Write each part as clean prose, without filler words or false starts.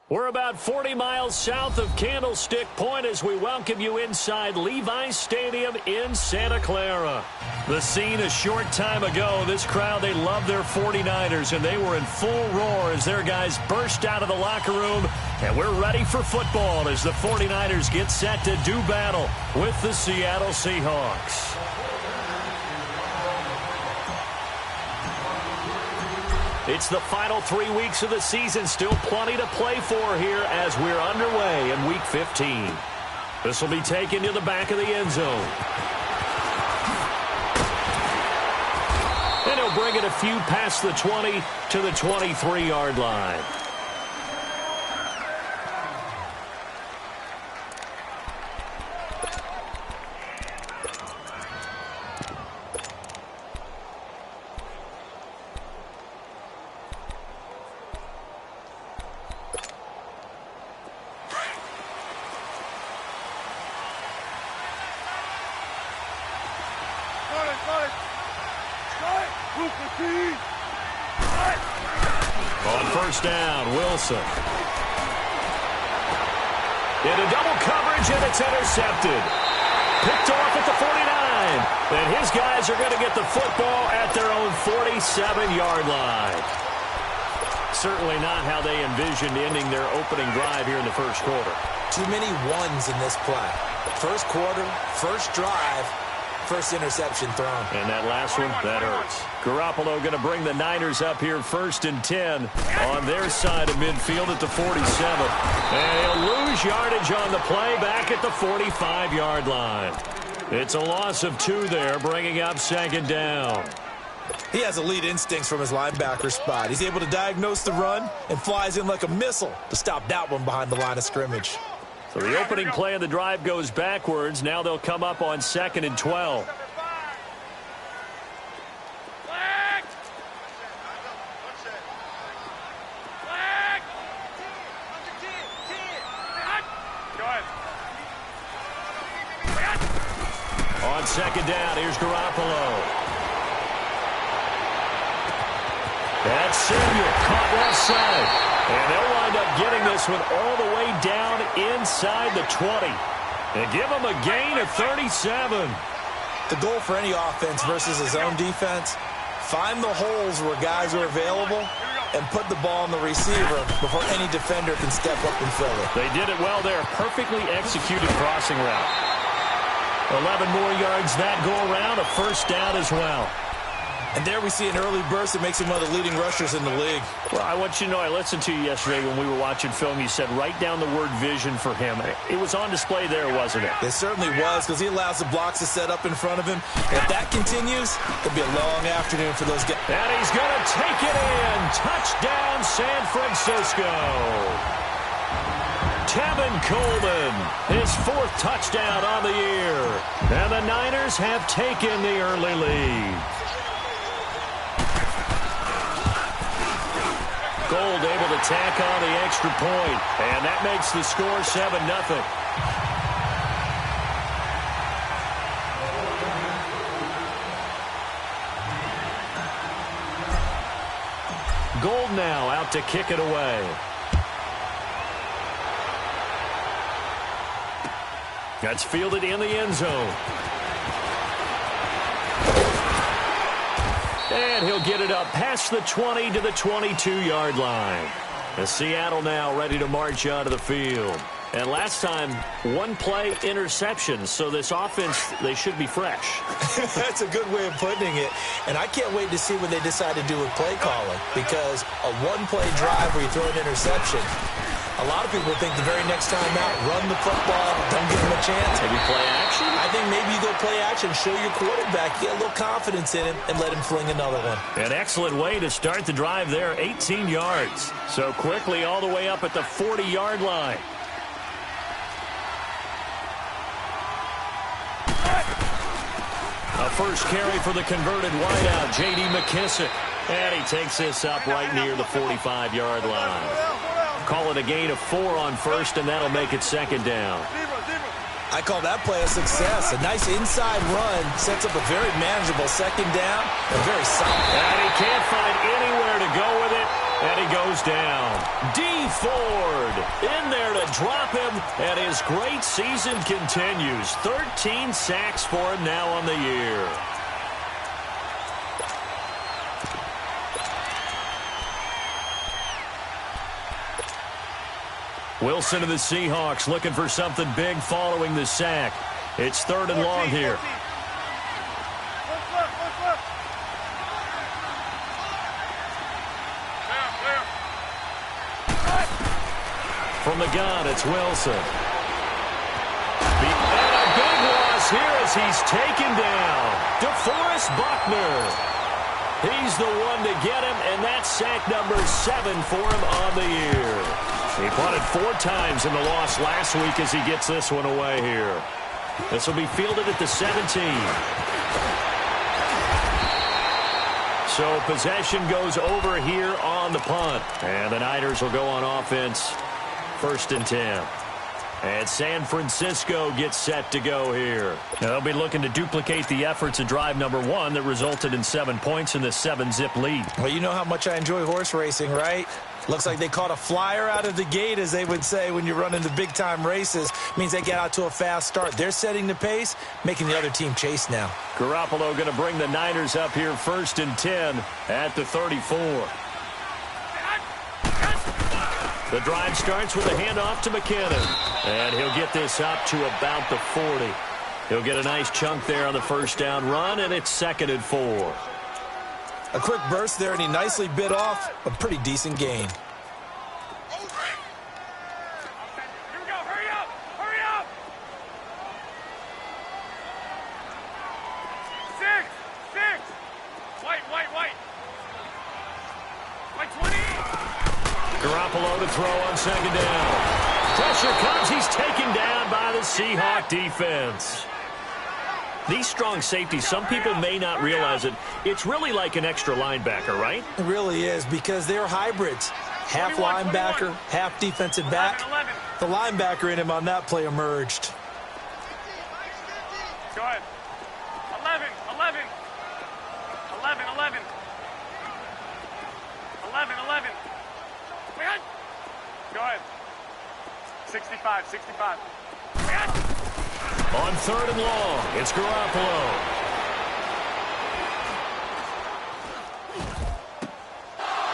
We're about 40 miles south of Candlestick Point as we welcome you inside Levi's Stadium in Santa Clara. The scene a short time ago, this crowd, they love their 49ers, and they were in full roar as their guys burst out of the locker room. And we're ready for football as the 49ers get set to do battle with the Seattle Seahawks. It's the final 3 weeks of the season. Still plenty to play for here as we're underway in Week 15. This will be taken to the back of the end zone. And he'll bring it a few past the 20 to the 23-yard line. On first down, Wilson. Into double coverage, and it's intercepted. Picked off at the 49. And his guys are going to get the football at their own 47-yard line. Certainly not how they envisioned ending their opening drive here in the first quarter. Too many ones in this play. First quarter, first drive, first interception thrown. And that last one, that hurts. Garoppolo going to bring the Niners up here first and 10 on their side of midfield at the 47. And he'll lose yardage on the play back at the 45-yard line. It's a loss of 2 there, bringing up second down. He has elite instincts from his linebacker spot. He's able to diagnose the run and flies in like a missile to stop that one behind the line of scrimmage. So the opening play of the drive goes backwards. Now they'll come up on second and 12. On second down, here's Garoppolo. That's Samuel caught left side. And they'll wind up getting this one all the way down inside the 20. And give them a gain of 37. The goal for any offense versus his own defense, find the holes where guys are available and put the ball on the receiver before any defender can step up and fill it. They did it well there. Perfectly executed crossing route. 11 more yards that go around, a first down as well. And there we see an early burst that makes him one of the leading rushers in the league. Well, I want you to know, I listened to you yesterday when we were watching film. You said write down the word vision for him. It was on display there, wasn't it? It certainly was, because he allows the blocks to set up in front of him. If that continues, it'll be a long afternoon for those guys. And he's going to take it in. Touchdown, San Francisco. Tevin Coleman, his 4th touchdown on the year. And the Niners have taken the early lead. Gold able to tack on the extra point, and that makes the score 7-0. Gold now out to kick it away. That's fielded in the end zone. And he'll get it up past the 20 to the 22-yard line. And Seattle now ready to march onto the field. And last time, 1-play interception. So this offense, they should be fresh. That's a good way of putting it. And I can't wait to see what they decide to do with play calling. Because a 1-play drive where you throw an interception, a lot of people think the very next time out, run the football, don't give him a chance. Maybe play action? I think maybe you go play action, show your quarterback, get a little confidence in him, and let him fling another one. An excellent way to start the drive there, 18 yards. So quickly all the way up at the 40-yard line. A first carry for the converted wideout, J.D. McKissick. And he takes this up right near the 45-yard line. Call it a gain of 4 on first, and that'll make it second down. I call that play a success. A nice inside run sets up a very manageable second down and very solid. And he can't find anywhere to go with it, and he goes down. D. Ford in there to drop him, and his great season continues. 13 sacks for him now on the year. Wilson of the Seahawks looking for something big following the sack. It's 3rd and long here. From the gun, it's Wilson. And a big loss here as he's taken down. DeForest Buckner. He's the one to get him, and that's sack number 7 for him on the year. He punted 4 times in the loss last week as he gets this one away here. This will be fielded at the 17. So possession goes over here on the punt. And the Niners will go on offense, 1st and 10. And San Francisco gets set to go here. Now they'll be looking to duplicate the efforts of drive number 1 that resulted in 7 points in the 7-zip lead. Well, you know how much I enjoy horse racing, right? Looks like they caught a flyer out of the gate, as they would say when you're running the big-time races. Means they get out to a fast start. They're setting the pace, making the other team chase now. Garoppolo going to bring the Niners up here 1st and 10 at the 34. The drive starts with a handoff to McKinnon. And he'll get this up to about the 40. He'll get a nice chunk there on the 1st down run, and it's 2nd and 4. A quick burst there, and he nicely bit off a pretty decent gain. Here we go. Hurry up. Hurry up. 6. White. White 20. Garoppolo to throw on 2nd down. Pressure comes. He's taken down by the Seahawk defense. These strong safeties, some people may not realize it. It's really like an extra linebacker, right? It really is, because they're hybrids. Half linebacker, half defensive back. 11. The linebacker in him on that play emerged. Go ahead. 11. Go ahead. 65. On 3rd and long, it's Garoppolo.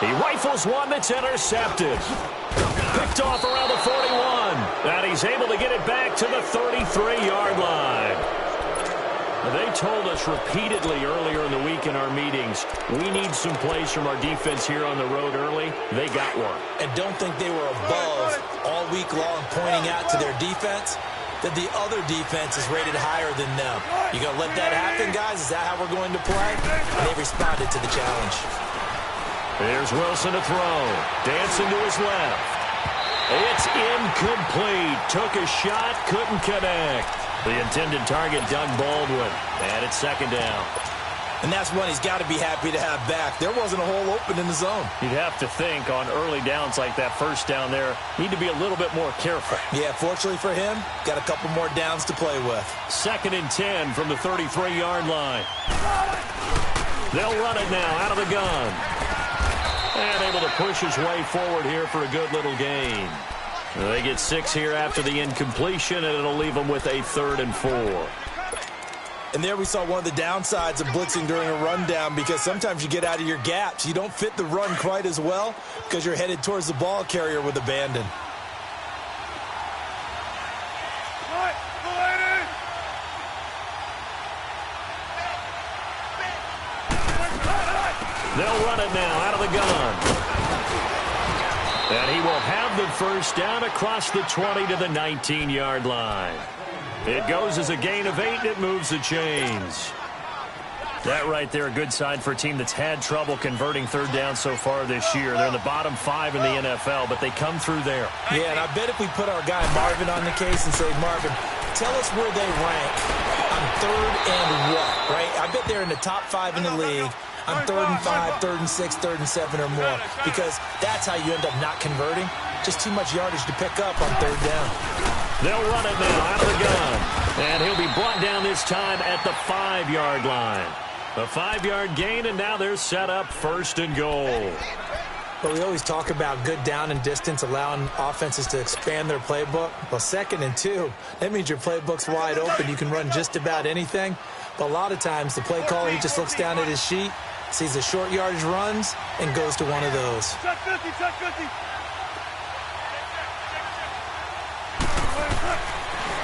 He rifles one that's intercepted. Picked off around the 41. And he's able to get it back to the 33-yard line. They told us repeatedly earlier in the week in our meetings, we need some plays from our defense here on the road early. They got one. And don't think they were above all week long pointing out to their defense that the other defense is rated higher than them. You going to let that happen, guys? Is that how we're going to play? And they responded to the challenge. Here's Wilson to throw. Dancing to his left. It's incomplete. Took a shot, couldn't connect. The intended target, Doug Baldwin. And it's 2nd down. And that's one he's got to be happy to have back. There wasn't a hole open in the zone. You'd have to think on early downs like that 1st down there, need to be a little bit more careful. Yeah, fortunately for him, got a couple more downs to play with. 2nd and 10 from the 33-yard line. They'll run it now out of the gun. And able to push his way forward here for a good little gain. They get 6 here after the incompletion, and it'll leave them with a 3rd and 4. And there we saw one of the downsides of blitzing during a rundown, because sometimes you get out of your gaps. You don't fit the run quite as well because you're headed towards the ball carrier with abandon. They'll run it now out of the gun. And he will have the 1st down across the 20 to the 19-yard line. It goes as a gain of 8, and it moves the chains. That right there, a good sign for a team that's had trouble converting 3rd down so far this year. They're in the bottom 5 in the NFL, but they come through there. Yeah, and I bet if we put our guy Marvin on the case and say, Marvin, tell us where they rank on 3rd and what, right? I bet they're in the top 5 in the league on 3rd and 5, 3rd and 6, 3rd and 7 or more, because that's how you end up not converting. Just too much yardage to pick up on 3rd down. They'll run it now out of the gun. And he'll be brought down this time at the 5-yard line. A 5-yard gain, and now they're set up 1st and goal. But we always talk about good down and distance, allowing offenses to expand their playbook. Well, 2nd and 2, that means your playbook's wide open. You can run just about anything. But a lot of times, the play caller, he just looks down at his sheet, sees the short yardage runs, and goes to one of those. Check 50, check 50.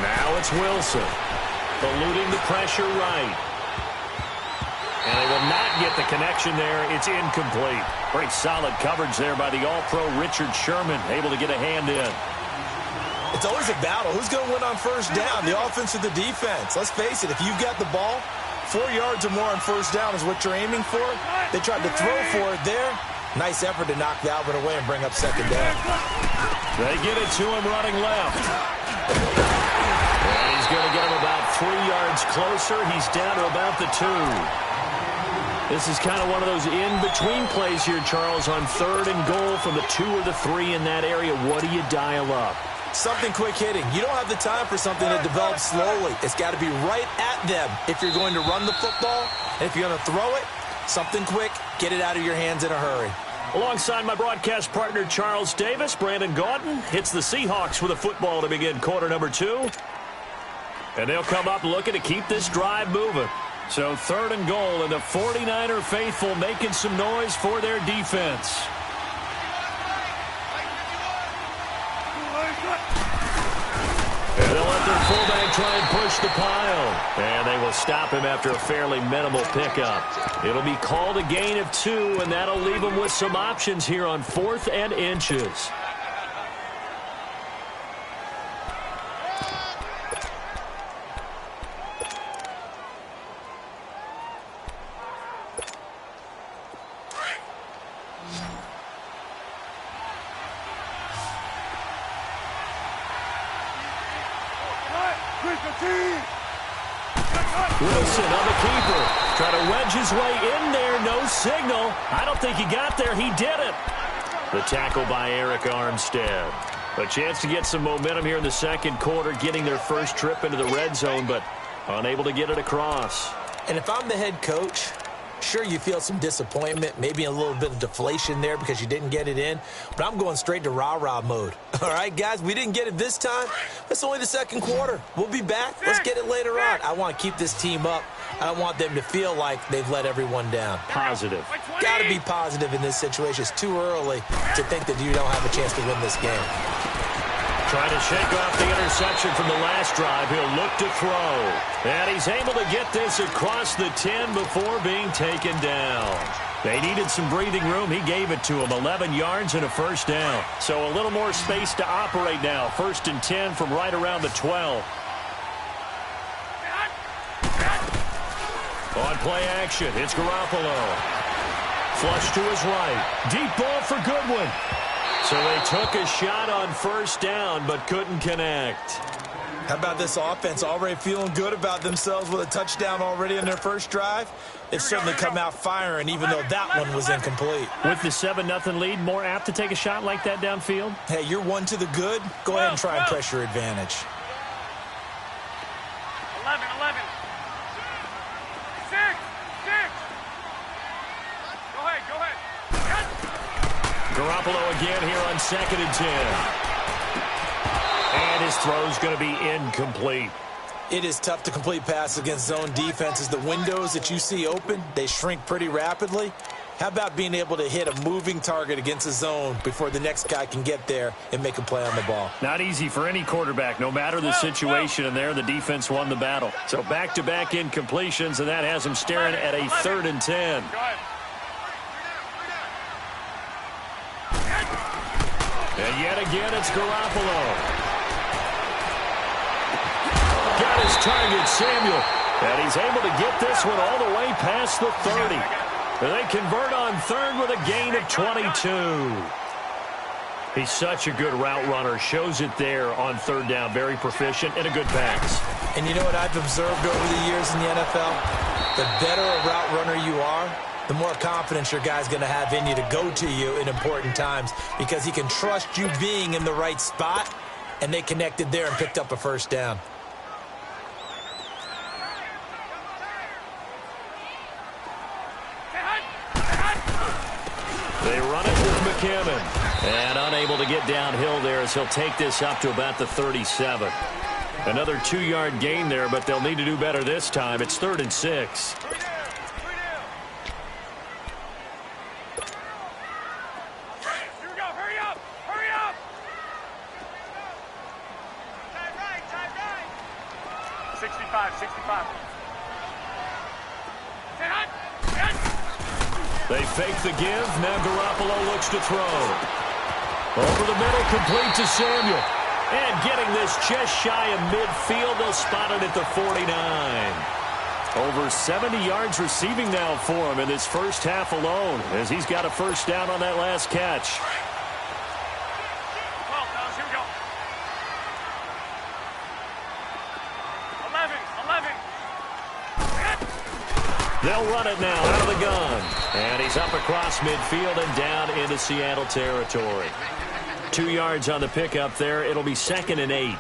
Now it's Wilson, eluding the pressure right. And they will not get the connection there. It's incomplete. Pretty solid coverage there by the All-Pro Richard Sherman, able to get a hand in. It's always a battle. Who's going to win on 1st down, the offense or the defense? Let's face it, if you've got the ball, 4 yards or more on 1st down is what you're aiming for. They tried to throw for it there. Nice effort to knock Alvin away and bring up 2nd down. They get it to him running left. And he's going to get him about 3 yards closer. He's down to about the 2. This is kind of one of those in-between plays here, Charles, on 3rd and goal from the 2 or the 3 in that area. What do you dial up? Something quick hitting. You don't have the time for something that develops slowly. It's got to be right at them if you're going to run the football. And if you're going to throw it, something quick, get it out of your hands in a hurry. Alongside my broadcast partner, Charles Davis, Brandon Gaudin hits the Seahawks with a football to begin quarter number 2. And they'll come up looking to keep this drive moving. So 3rd and goal, and the 49er faithful making some noise for their defense. And they'll let their fullback try and push the pile. And they will stop him after a fairly minimal pickup. It'll be called a gain of 2, and that'll leave them with some options here on 4th and inches. Wilson on the keeper. Try to wedge his way in there. No signal. I don't think he got there. He did it. The tackle by Eric Armstead. A chance to get some momentum here in the 2nd quarter, getting their first trip into the red zone, but unable to get it across. And if I'm the head coach, sure, you feel some disappointment, maybe a little bit of deflation there because you didn't get it in, but I'm going straight to rah-rah mode. All right, guys, we didn't get it this time. It's only the 2nd quarter. We'll be back. Let's get it later on. I want to keep this team up. I don't want them to feel like they've let everyone down. Positive. Got to be positive in this situation. It's too early to think that you don't have a chance to win this game. Trying to shake off the interception from the last drive. He'll look to throw. And he's able to get this across the 10 before being taken down. They needed some breathing room. He gave it to him. 11 yards and a 1st down. So a little more space to operate now. 1st and 10 from right around the 12. On play action, it's Garoppolo. Flush to his right. Deep ball for Goodwin. So they took a shot on 1st down, but couldn't connect. How about this offense already feeling good about themselves with a touchdown already in their first drive? They've certainly come out firing, even though that one was incomplete. With the 7-0 lead, more apt to take a shot like that downfield? Hey, you're 1 to the good. Go ahead and try and press your advantage. 11, 11. 6, 6. Go ahead. Garoppolo again here on 2nd and 10. And his throw's going to be incomplete. It is tough to complete passes against zone defenses. The windows that you see open, they shrink pretty rapidly. How about being able to hit a moving target against a zone before the next guy can get there and make a play on the ball? Not easy for any quarterback, no matter the situation, and there the defense won the battle. So back-to-back incompletions, and that has him staring at a 3rd and 10. And yet again, it's Garoppolo. Got his target, Samuel. And he's able to get this one all the way past the 30. And they convert on 3rd with a gain of 22. He's such a good route runner. Shows it there on 3rd down. Very proficient and a good pass. And you know what I've observed over the years in the NFL? The better a route runner you are, the more confidence your guy's going to have in you to go to you in important times because he can trust you being in the right spot, and they connected there and picked up a 1st down. They run it with McKinnon. And unable to get downhill there as he'll take this up to about the 37. Another 2-yard gain there, but they'll need to do better this time. It's 3rd and 6. Here we go. Hurry up. Hurry up. Time right. 65. Sit hot. They fake the give. Now Garoppolo looks to throw. Over the middle, complete to Samuel. And getting this just shy of midfield, they'll spot it at the 49. Over 70 yards receiving now for him in this first half alone, as he's got a first down on that last catch. 12, fellas. Here we go. 11. They'll run it now out of the gun. And he's up across midfield and down into Seattle territory. 2 yards on the pickup there. It'll be 2nd and 8.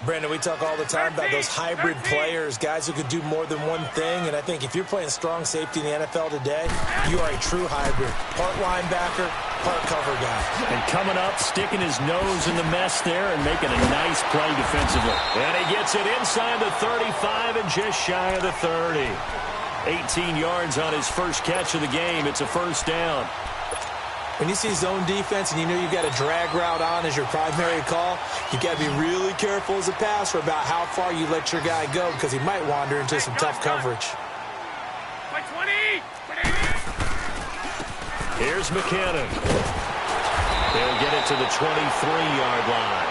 Brandon, we talk all the time about those hybrid players, guys who could do more than one thing. And I think if you're playing strong safety in the NFL today, you are a true hybrid. Part linebacker, part cover guy. And coming up, sticking his nose in the mess there and making a nice play defensively. And he gets it inside the 35 and just shy of the 30. 18 yards on his first catch of the game. It's a first down. When you see zone defense and you know you've got a drag route on as your primary call, you got to be really careful as a passer about how far you let your guy go because he might wander into some tough coverage. By 20. Here's McKinnon. They'll get it to the 23-yard line.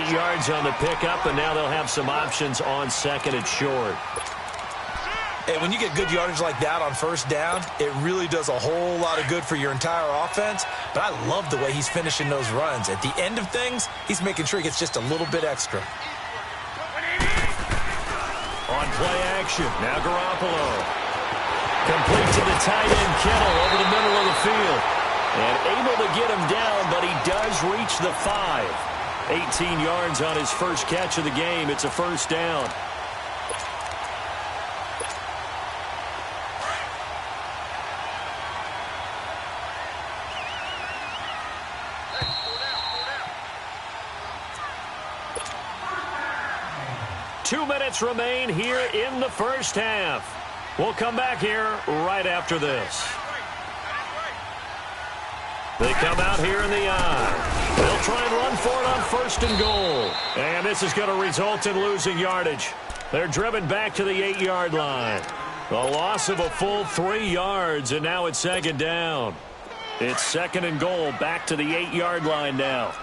8 yards on the pickup, and now they'll have some options on 2nd and short. And when you get good yardage like that on first down, it really does a whole lot of good for your entire offense. But I love the way he's finishing those runs. At the end of things, he's making sure he gets just a little bit extra. On play action, now Garoppolo. Complete to the tight end, Kittle, over the middle of the field. And able to get him down, but he does reach the 5. 18 yards on his first catch of the game. It's a first down. Two minutes remain here in the first half. We'll come back here right after this. They come out here in the eye. They'll try and run for it on 1st and goal. And this is going to result in losing yardage. They're driven back to the 8-yard line. A loss of a full 3 yards, and now it's 2nd down. It's 2nd and goal, back to the 8-yard line now.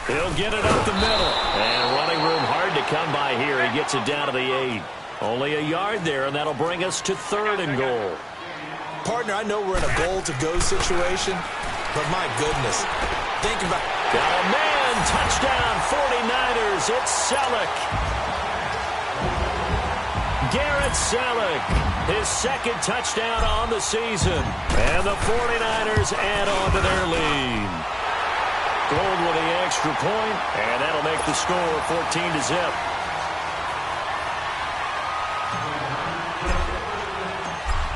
He'll get it up the middle. And running room hard to come by here. He gets it down to the 8. Only a yard there, and that'll bring us to 3rd and goal. Partner, I know we're in a goal-to-go situation, but my goodness, think about it. Got a man, touchdown, 49ers. It's Selleck. Garrett Selleck, his 2nd touchdown on the season. And the 49ers add on to their lead. Gold with the extra point, and that'll make the score 14-0.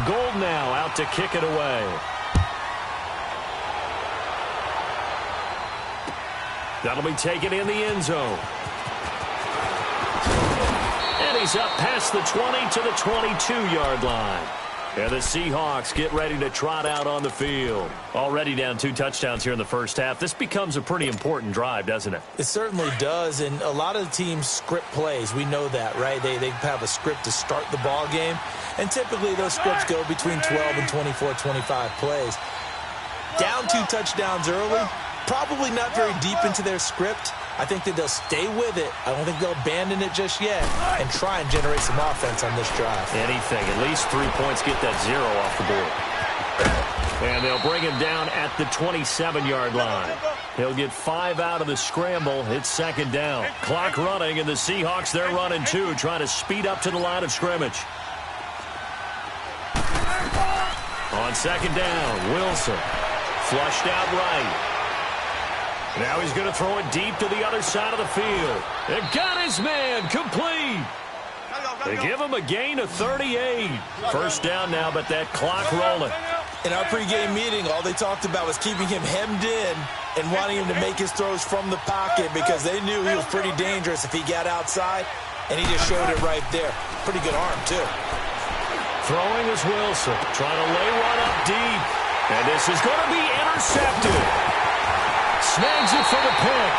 Gold now out to kick it away. That'll be taken in the end zone. And he's up past the 20 to the 22-yard line. And the Seahawks get ready to trot out on the field. Already down 2 touchdowns here in the first half. This becomes a pretty important drive, doesn't it? It certainly does, and a lot of the teams script plays. We know that, right? They have a script to start the ball game, and typically those scripts go between 12 and 24, 25 plays. Down 2 touchdowns early, probably not very deep into their script. I think that they'll stay with it. I don't think they'll abandon it just yet and try and generate some offense on this drive. Anything. At least 3 points, get that 0 off the board. And they'll bring him down at the 27-yard line. He'll get 5 out of the scramble. It's 2nd down. Clock running, and the Seahawks, they're running too, trying to speed up to the line of scrimmage. On 2nd down, Wilson. Flushed out right. Now he's going to throw it deep to the other side of the field. And got his man complete. They give him a gain of 38. First down now, but that clock rolling. In our pregame meeting, all they talked about was keeping him hemmed in and wanting him to make his throws from the pocket because they knew he was pretty dangerous if he got outside, and he just showed it right there. Pretty good arm, too. Throwing is Wilson, trying to lay one up deep. And this is going to be intercepted. Snags it for the pick.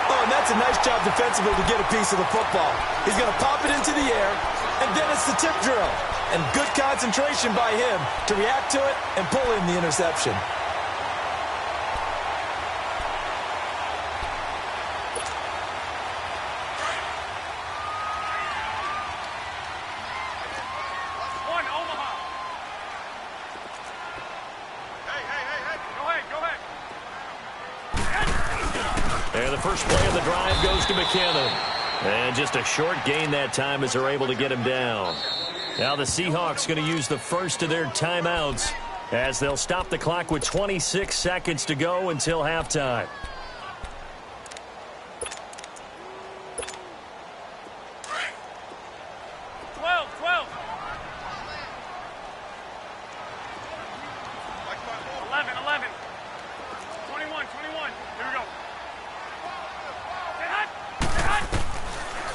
Oh, and that's a nice job defensively to get a piece of the football. He's going to pop it into the air, and then it's the tip drill. And good concentration by him to react to it and pull in the interception. And the first play of the drive goes to McKinnon. And just a short gain that time as they're able to get him down. Now the Seahawks going to use the first of their timeouts as they'll stop the clock with 26 seconds to go until halftime.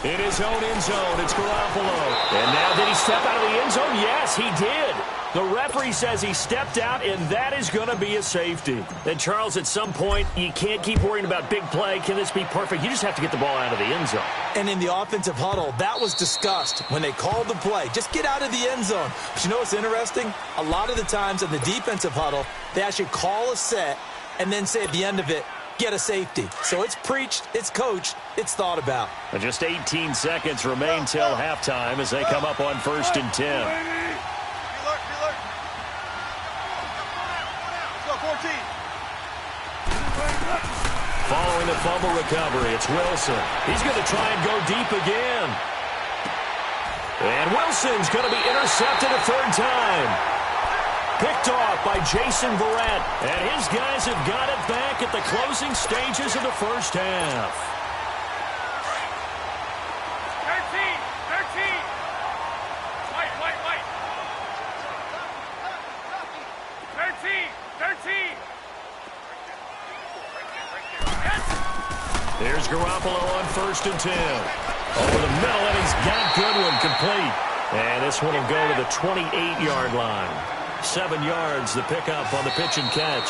In his own end zone, it's Garoppolo. And now did he step out of the end zone? Yes, he did. The referee says he stepped out, and that is going to be a safety. And, Charles, at some point, you can't keep worrying about big play. Can this be perfect? You just have to get the ball out of the end zone. And in the offensive huddle, that was discussed when they called the play. Just get out of the end zone. But you know what's interesting? A lot of the times in the defensive huddle, they actually call a set and then say at the end of it, get a safety. So it's preached, it's coached, it's thought about. And just 18 seconds remain till halftime as they come up on 1st and 10. Following the fumble recovery, it's Wilson. He's going to try and go deep again. And Wilson's going to be intercepted a third time. Picked off by Jason Verrett. And his guys have got it back at the closing stages of the first half. 13. White. 13. There's Garoppolo on 1st and 10. Over the middle, and he's got Goodwin complete. And this one will go to the 28-yard line. 7 yards, the pickup on the pitch and catch.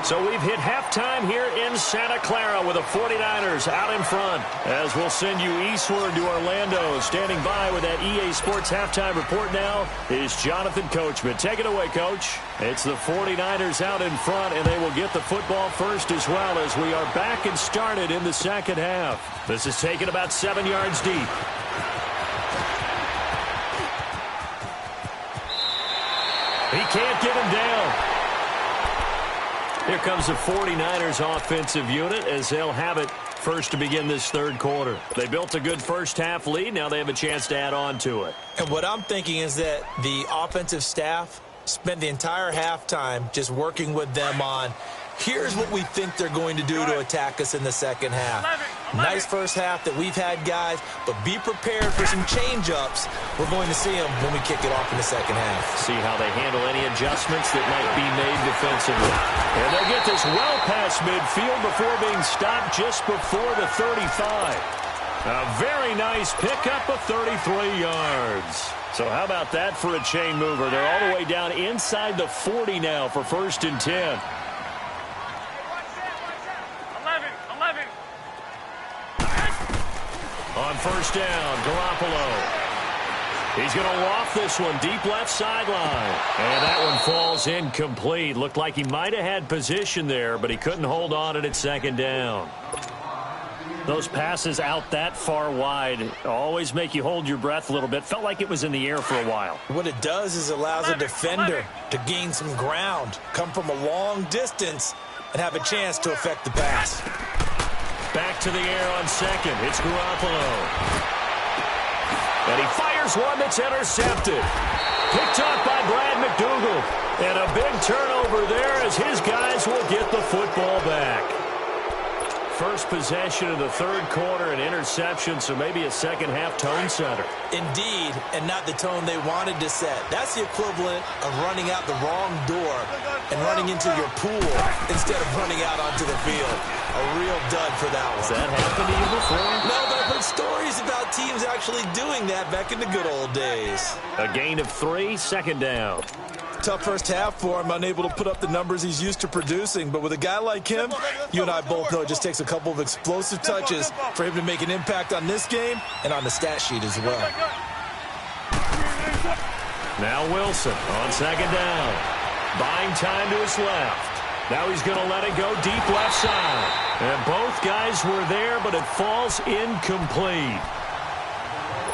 So we've hit halftime here in Santa Clara with the 49ers out in front. As we'll send you eastward to Orlando. Standing by with that EA Sports halftime report now is Jonathan Coachman. Take it away, Coach. It's the 49ers out in front, and they will get the football first as well as we are back and started in the second half. This is taken about 7 yards deep. He can't get him down. Here comes the 49ers offensive unit as they'll have it first to begin this third quarter. They built a good first half lead. Now they have a chance to add on to it. And what I'm thinking is that the offensive staff spent the entire halftime just working with them on, here's what we think they're going to do to attack us in the second half. Nice first half that we've had, guys, but be prepared for some change-ups. We're going to see them when we kick it off in the second half. See how they handle any adjustments that might be made defensively. And they'll get this well past midfield before being stopped just before the 35. A very nice pickup of 33 yards. So how about that for a chain mover? They're all the way down inside the 40 now for 1st and 10. 11. On 1st down, Garoppolo. He's going to loft this one deep left sideline. And that one falls incomplete. Looked like he might have had position there, but he couldn't hold on it at 2nd down. Those passes out that far wide always make you hold your breath a little bit. Felt like it was in the air for a while. What it does is allows a defender to gain some ground, come from a long distance, and have a chance to affect the pass. Back to the air on 2nd. It's Garoppolo. And he fires one that's intercepted. Picked off by Brad McDougal. And a big turnover there as his guys will get the football back. First possession of the third quarter, an interception, so maybe a second-half tone setter. Indeed, and not the tone they wanted to set. That's the equivalent of running out the wrong door and running into your pool instead of running out onto the field. A real dud for that one. Has that happened to you before? No, but I've heard stories about teams actually doing that back in the good old days. A gain of 3, second down. Tough first half for him, unable to put up the numbers he's used to producing. But with a guy like him, you and I both know it just takes a couple of explosive touches for him to make an impact on this game and on the stat sheet as well. Now Wilson on second down. Buying time to his left. Now he's going to let it go deep left side. And both guys were there, but it falls incomplete.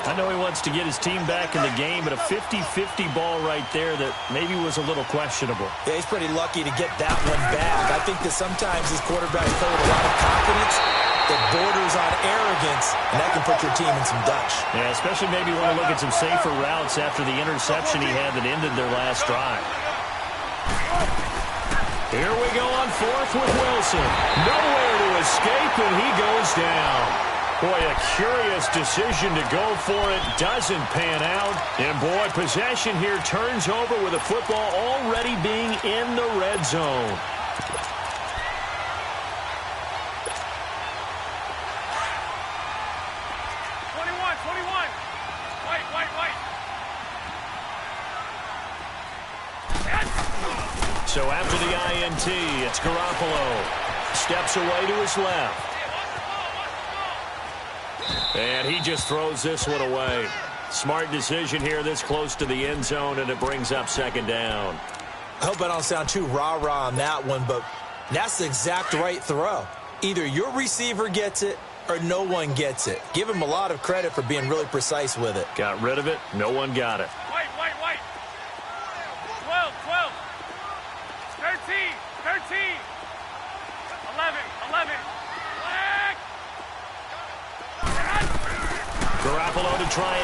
I know he wants to get his team back in the game, but a 50-50 ball right there that maybe was a little questionable. Yeah, he's pretty lucky to get that one back. I think that sometimes his quarterbacks play with a lot of confidence that borders on arrogance, and that can put your team in some Dutch. Yeah, especially maybe want to look at some safer routes after the interception he had that ended their last drive. Here we go on fourth with Wilson. Nowhere to escape, and he goes down. Boy, a curious decision to go for it. Doesn't pan out. And, boy, possession here turns over with the football already being in the red zone. So after the INT, it's Garoppolo. Steps away to his left. And he just throws this one away. Smart decision here this close to the end zone, and it brings up second down. I hope I don't sound too rah-rah on that one, but that's the exact right throw. Either your receiver gets it or no one gets it. Give him a lot of credit for being really precise with it. Got rid of it. No one got it. Wait. 12. 13. 11. Garoppolo to try